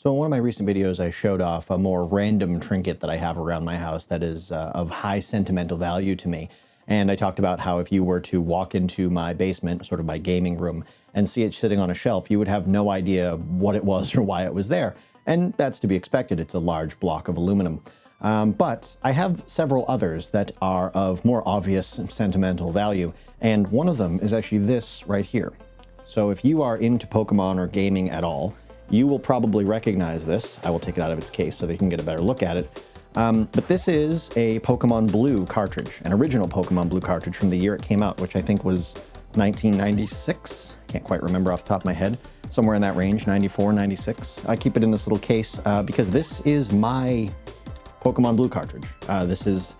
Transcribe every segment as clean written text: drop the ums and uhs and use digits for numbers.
So in one of my recent videos, I showed off a more random trinket that I have around my house that is of high sentimental value to me. And I talked about how if you were to walk into my basement, sort of my gaming room, and see it sitting on a shelf, you would have no idea what it was or why it was there. And that's to be expected. It's a large block of aluminum. But I have several others that are of more obvious sentimental value. And one of them is actually this right here. So if you are into Pokemon or gaming at all, you will probably recognize this. I will take it out of its case so that you can get a better look at it. But this is a Pokémon Blue cartridge, an original Pokémon Blue cartridge from the year it came out, which I think was 1996. Can't quite remember off the top of my head. Somewhere in that range, 94, 96. I keep it in this little case because this is my Pokémon Blue cartridge. This is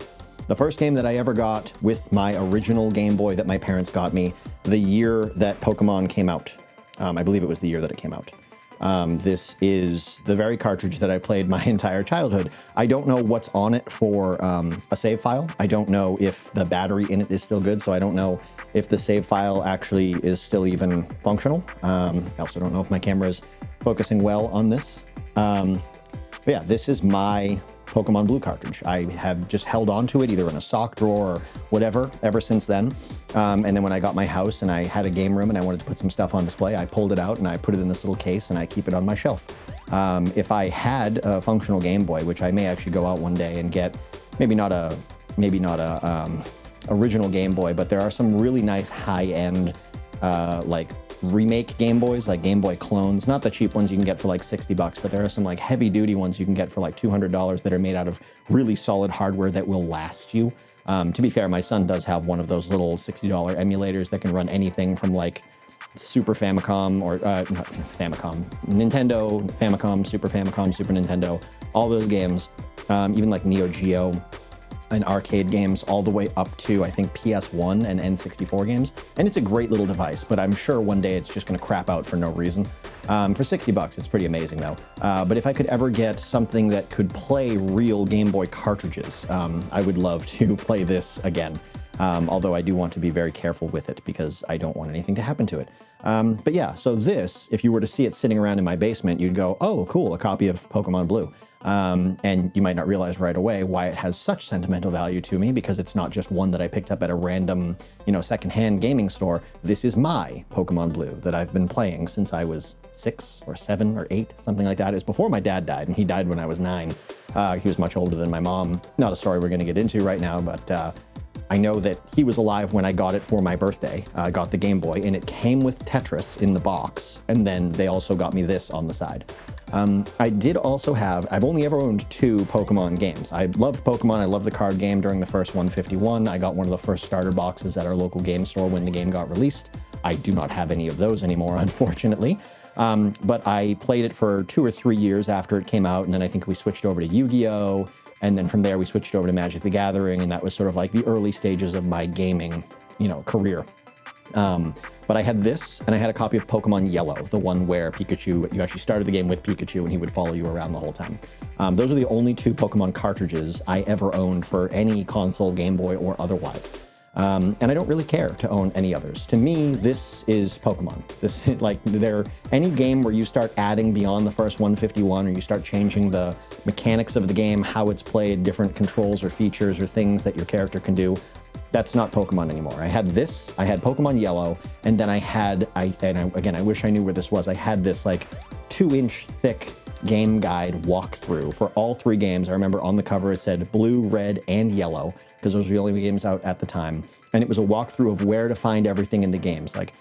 the first game that I ever got with my original Game Boy that my parents got me the year that Pokemon came out. I believe it was the year that it came out. This is the very cartridge that I played my entire childhood. I don't know what's on it for a save file. I don't know if the battery in it is still good, so I don't know if the save file actually is still even functional. I also don't know if my camera is focusing well on this. But yeah, this is my Pokemon Blue cartridge. I have just held on to it either in a sock drawer or whatever ever since then. And then when I got my house and I had a game room and I wanted to put some stuff on display, I pulled it out and I put it in this little case and I keep it on my shelf. If I had a functional Game Boy, which I may actually go out one day and get, maybe not a original Game Boy, but there are some really nice high-end like remake Game Boys, like Game Boy clones, not the cheap ones you can get for like 60 bucks, but there are some like heavy duty ones you can get for like $200 that are made out of really solid hardware that will last you. To be fair, my son does have one of those little $60 emulators that can run anything from like Super Famicom or not Famicom, Nintendo, Famicom, Super Nintendo, all those games, even like Neo Geo and arcade games all the way up to, I think, PS1 and N64 games. And it's a great little device, but I'm sure one day it's just gonna crap out for no reason. For 60 bucks, it's pretty amazing though. But if I could ever get something that could play real Game Boy cartridges, I would love to play this again. Although I do want to be very careful with it because I don't want anything to happen to it. But yeah, so this, if you were to see it sitting around in my basement, you'd go, oh, cool, a copy of Pokemon Blue. And you might not realize right away why it has such sentimental value to me, because it's not just one that I picked up at a random, secondhand gaming store. This is my Pokemon Blue that I've been playing since I was 6 or 7 or 8, something like that. It was before my dad died, and he died when I was 9. He was much older than my mom. Not a story we're going to get into right now, but I know that he was alive when I got it for my birthday. I got the Game Boy, and it came with Tetris in the box, and then they also got me this on the side. I did also have, I've only ever owned 2 Pokemon games. I loved Pokemon, I loved the card game during the first 151. I got one of the first starter boxes at our local game store when the game got released. I do not have any of those anymore, unfortunately. But I played it for 2 or 3 years after it came out, and then I think we switched over to Yu-Gi-Oh! And then from there we switched over to Magic the Gathering, and that was sort of like the early stages of my gaming, career. But I had this, and I had a copy of Pokemon Yellow, the one where Pikachu, you actually started the game with Pikachu and he would follow you around the whole time. Those are the only 2 Pokemon cartridges I ever owned for any console, Game Boy, or otherwise. And I don't really care to own any others. To me, this is Pokemon. This, like, any game where you start adding beyond the first 151, or you start changing the mechanics of the game, how it's played, different controls or features or things that your character can do, that's not Pokemon anymore. I had this, I had Pokemon Yellow, and then again, I wish I knew where this was. I had this like 2-inch thick game guide walkthrough for all 3 games. I remember on the cover it said Blue, Red, and Yellow, because those were the only games out at the time. And it was a walkthrough of where to find everything in the games, like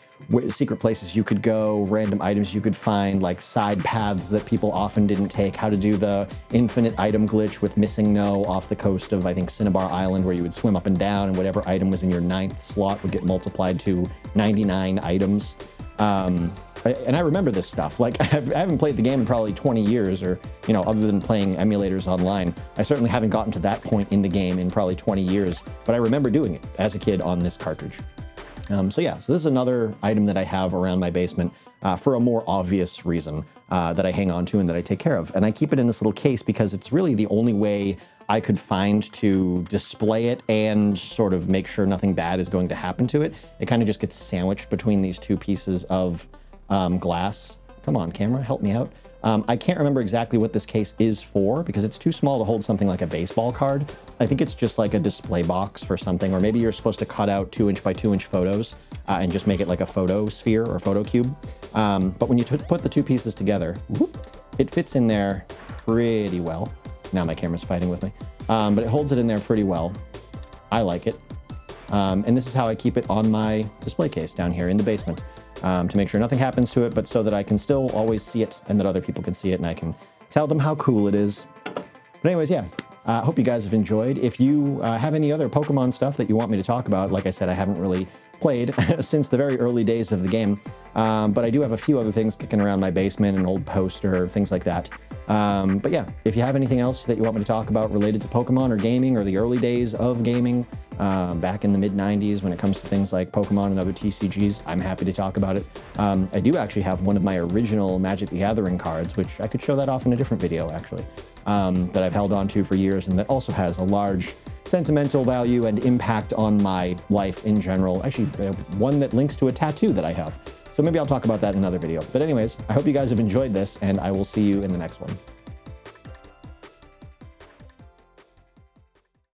secret places you could go, random items you could find, like side paths that people often didn't take, how to do the infinite item glitch with Missing No off the coast of, I think, Cinnabar Island, where you would swim up and down and whatever item was in your 9th slot would get multiplied to 99 items. And I remember this stuff. Like, I haven't played the game in probably 20 years, or, other than playing emulators online. I certainly haven't gotten to that point in the game in probably 20 years, but I remember doing it as a kid on this cartridge. So this is another item that I have around my basement for a more obvious reason that I hang on to and that I take care of. And I keep it in this little case because it's really the only way I could find to display it and sort of make sure nothing bad is going to happen to it. It kind of just gets sandwiched between these 2 pieces of glass. Come on, camera, help me out. I can't remember exactly what this case is for because it's too small to hold something like a baseball card. I think it's just like a display box for something, or maybe you're supposed to cut out 2" by 2" photos and just make it like a photo sphere or photo cube. But when you put the two pieces together, it fits in there pretty well. Now my camera's fighting with me. But it holds it in there pretty well. I like it. And this is how I keep it on my display case down here in the basement. To make sure nothing happens to it, but so that I can still always see it and that other people can see it and I can tell them how cool it is. But anyways, yeah, I hope you guys have enjoyed. If you have any other Pokemon stuff that you want me to talk about, like I said, I haven't really played since the very early days of the game, but I do have a few other things kicking around my basement, an old poster, things like that. But yeah, if you have anything else that you want me to talk about related to Pokemon or gaming or the early days of gaming, back in the mid-90s when it comes to things like Pokemon and other TCGs, I'm happy to talk about it. I do actually have one of my original Magic the Gathering cards, which I could show that off in a different video, actually, that I've held on to for years and that also has a large sentimental value and impact on my life in general. Actually, one that links to a tattoo that I have. So maybe I'll talk about that in another video. But anyways, I hope you guys have enjoyed this, and I will see you in the next one.